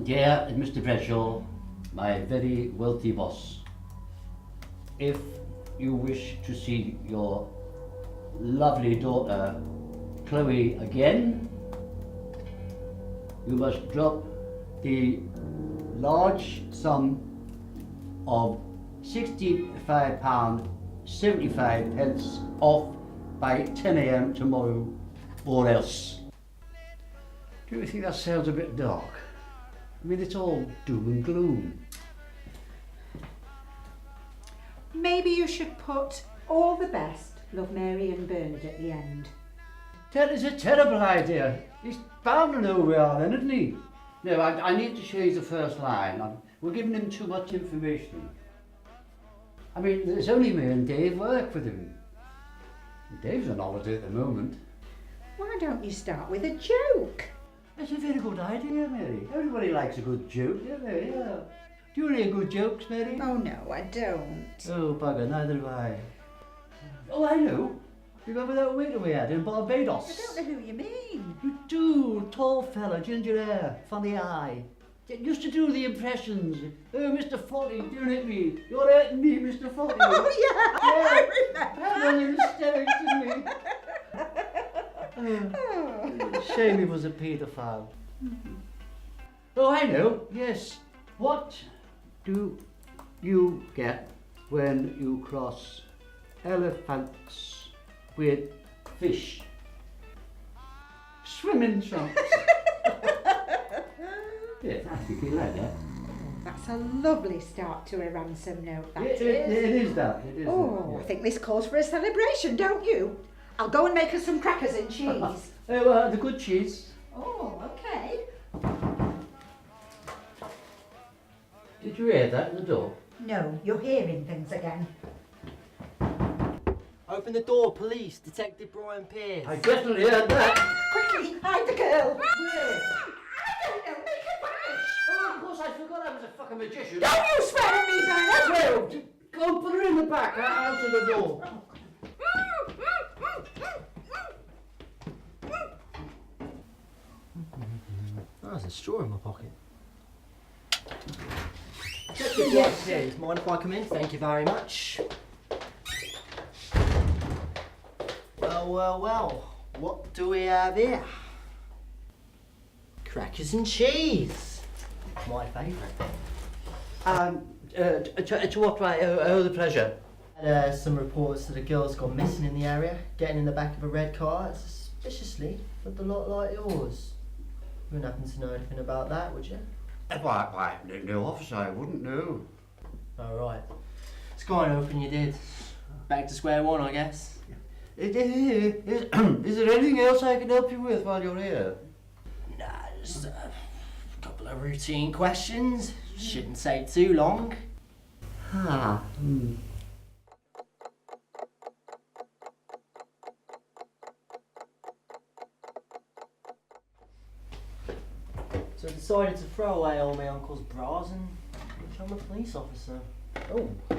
Dear Mr. Bradshaw, my very wealthy boss, if you wish to see your lovely daughter Chloe again, you must drop the large sum of £65.75 off by 10 a.m. tomorrow, or else. Do you think that sounds a bit dark? I mean, it's all doom and gloom. Maybe you should put all the best, love Mary and Bernard at the end. That is a terrible idea. He's bound to know where we are then, isn't he? No, I need to change the first line. We're giving him too much information. I mean, there's only me and Dave work with him. Dave's on holiday at the moment. Why don't you start with a joke? That's a very good idea, Mary. Everybody likes a good joke, don't they? Yeah. Do you hear good jokes, Mary? Oh no, I don't. Oh, bugger, neither do I. Oh, I know. Remember that waiter we had in Barbados? I don't know who you mean. You do, tall fella, ginger hair, funny eye. Used to do the impressions. Oh, Mr. Flotty, don't hit me. You're hurting me, Mr. Flotty. Oh yeah, I That remember. was hysterics, didn't he? Shame he was a paedophile. Oh, I know, yes. What do you get when you cross elephants with fish? Swimming trunks. Yeah, I think you like that. That's a lovely start to a ransom note, that It is. is that, it is Oh, that. I think this calls for a celebration, don't you? I'll go and make us some crackers and cheese. Oh, the good cheese. Oh, okay. Did you hear that at the door? No, you're hearing things again. Open the door, police. Detective Brian Pierce. I definitely heard that. Quickly, hide the girl. Where? I don't know, make a vanish. Oh, of course, I forgot I was a fucking magician. Don't you swear at me, Bernard. Well, go put her in the back, answer the door. Oh, there's a straw in my pocket. Yes, Yes, mind if I come in? Thank you very much. Well. What do we have here? Crackers and cheese. My favourite. To what right? Oh, the pleasure. Some reports that a girl's gone missing in the area, getting in the back of a red car, suspiciously, looked a lot like yours. You wouldn't happen to know anything about that, would you? Why, no, officer, I wouldn't know. All right. Let's go on, open you did. Back to square one, I guess. Is there anything else I can help you with while you're here? Nah, just a couple of routine questions. Shouldn't take too long. Ah. So I decided to throw away all my uncle's bras and become a police officer. Oh. Do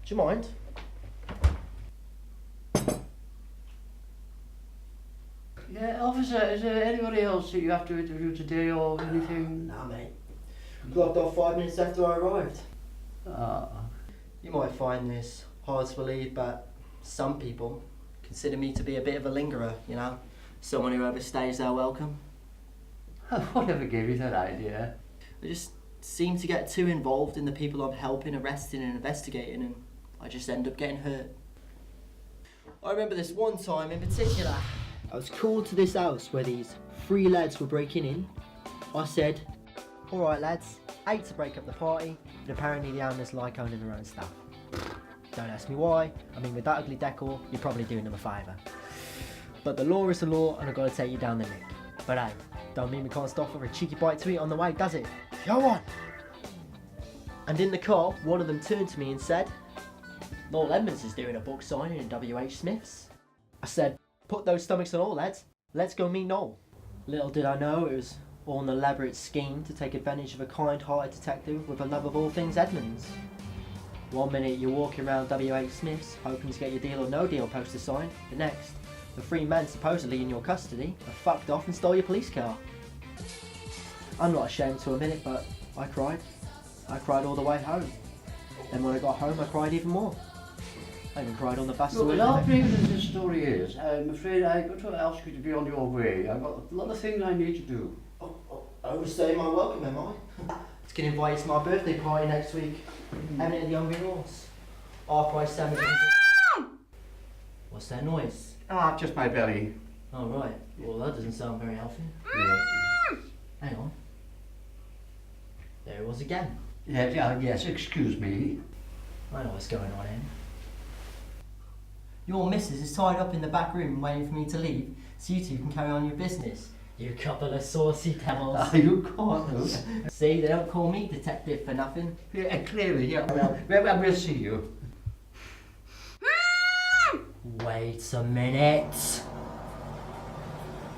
you mind? Yeah, officer, is there anybody else that you have to interview today or anything? Nah, mate. Logged off 5 minutes after I arrived. Ah. You might find this hard to believe, but some people consider me to be a bit of a lingerer, you know? Someone who overstays their welcome. Whatever gave you that idea? I just seem to get too involved in the people I'm helping, arresting and investigating, and I just end up getting hurt. I remember this one time in particular. I was called to this house where these 3 lads were breaking in. I said, "Alright lads, hate to break up the party, but apparently the owners like owning their own stuff." Don't ask me why. I mean, with that ugly decor, you're probably doing them a favour. But the law is the law, and I've got to take you down the neck. But hey, don't mean we can't stop for a cheeky bite to eat on the way, does it? Go on! And in the car, one of them turned to me and said, "Noel Edmonds is doing a book signing in W.H. Smith's." I said, "Put those stomachs on all, lads. Let's go meet Noel." Little did I know it was all an elaborate scheme to take advantage of a kind-hearted detective with a love of all things Edmonds. One minute you're walking around W.H. Smith's hoping to get your deal or no deal poster signed. The next, the 3 men supposedly in your custody have fucked off and stole your police car. I'm not ashamed to admit it, but I cried. I cried all the way home. Then when I got home, I cried even more. I even cried on the bus. Look, as heartbreaking as this story is, I'm afraid I've got to ask you to be on your way. I've got a lot of things I need to do. Overstaying my welcome, am I? It's going to invite you to my birthday party next week. Having it at the Hungry Horse. Half-price sandwiches. What's that noise? Ah, just my belly. Oh, right. Well, that doesn't sound very healthy. Yeah. Hang on. There it was again. Yes, excuse me. I know what's going on here. Your missus is tied up in the back room waiting for me to leave so you two can carry on your business. You couple of saucy devils. You can't, no. See, they don't call me detective for nothing. Yeah, clearly, yeah. Well, we'll see you. Wait a minute.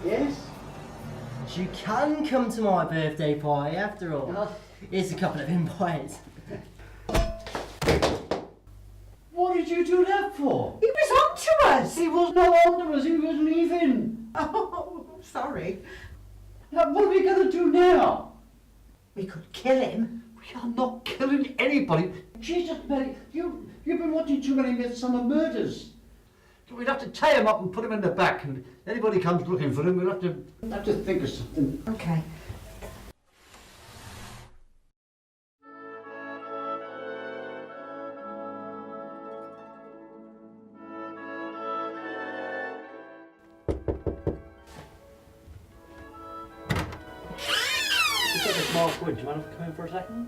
Yes? You can come to my birthday party after all. Uh, Here's a couple of invites. What did you do that for? He was on to us! He was not on to us, he was leaving. Oh, sorry. Now, what are we going to do now? We could kill him. We are not killing anybody. Jesus, Mary, you've been watching too many Midsummer Murders. We'd have to tie him up and put him in the back, and anybody comes looking for him, we'll have to think of something. Okay. This is Mark Wood. Do you mind if I come in for a second?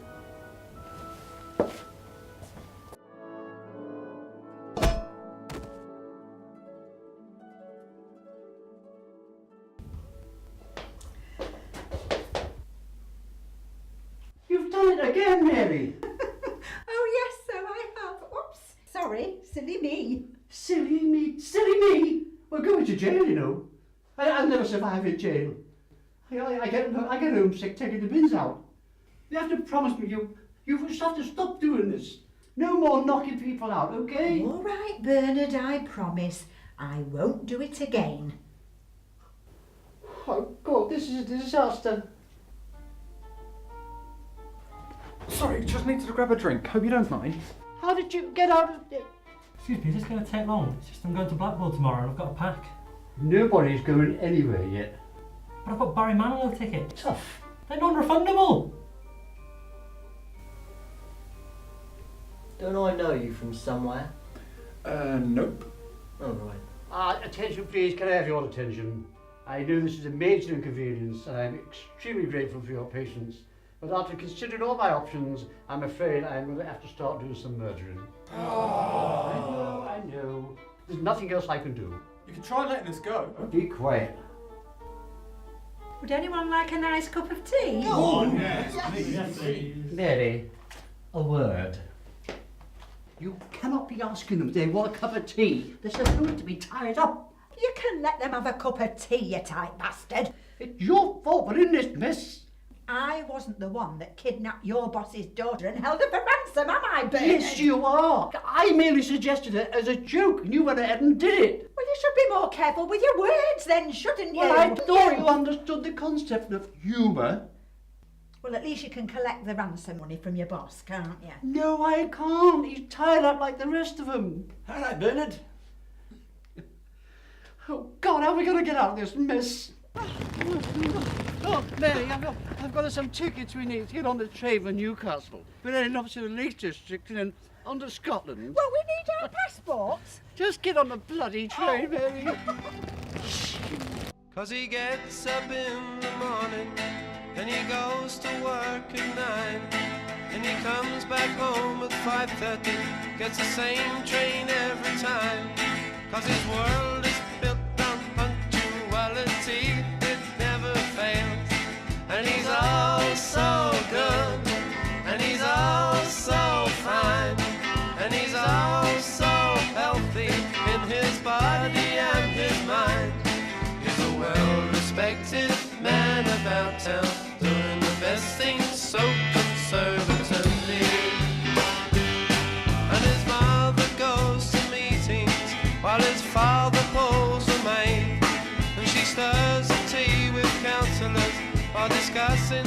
You've done it again, Mary. Oh, yes, so I have. Oops. Sorry, silly me. Silly me, silly me. We're going to jail, you know. I'll never survive in jail. I get homesick taking the bins out. You have to promise me you just have to stop doing this. No more knocking people out, okay? All right, Bernard, I promise. I won't do it again. Oh God, this is a disaster. Sorry, just needed to grab a drink. Hope you don't mind. How did you get out of it? Excuse me, is this going to take long? It's just I'm going to Blackpool tomorrow and I've got a pack. Nobody's going anywhere yet. But I've got Barry Manilow tickets. Tough. They're non-refundable. Don't I know you from somewhere? Nope. Oh, right. Attention please, can I have your attention? I know this is a major inconvenience and I'm extremely grateful for your patience. But after considering all my options, I'm afraid I'm going to have to start doing some murdering. Oh. I know. There's nothing else I can do. You can try letting us go. Be quiet. Would anyone like a nice cup of tea? Go on, yes, please. Mary, a word. You cannot be asking them if they want a cup of tea. They're supposed to be tied up. You can let them have a cup of tea, you tight bastard. It's your fault we're in this mess. I wasn't the one that kidnapped your boss's daughter and held her for ransom, am I, Bernard? Yes, you are. I merely suggested it as a joke and you went ahead and did it. Well, you should be more careful with your words then, shouldn't you? Well, I thought you understood the concept of humour. Well, at least you can collect the ransom money from your boss, can't you? No, I can't. He's tied up like the rest of them. All right, Bernard. Oh, God, how are we going to get out of this mess? Oh, Mary, I've got some tickets we need to get on the train for Newcastle. We're heading up to the Lake District and then on to Scotland. Well, we need our passports. Just get on the bloody train, Mary. 'Cause he gets up in the morning and he goes to work at 9 and he comes back home at 5:30, gets the same train every time. 'Cause his world is built on punctuality, it never fails. And he's all so good, and he's all so fine, and he's all so healthy in his body and his mind. He's a well-respected man about town, doing the best things so conservatively. And his mother goes to meetings while his father pulls the maid, and she stirs the tea with counsellors while discussing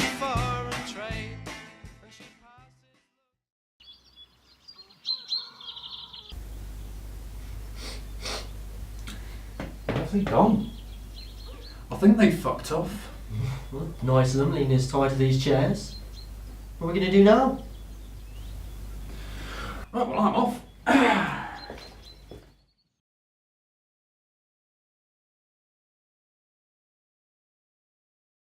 Where's he gone? I think they fucked off. Well, nice of them leaning as tight to these chairs. What are we going to do now? Right, well, I'm off.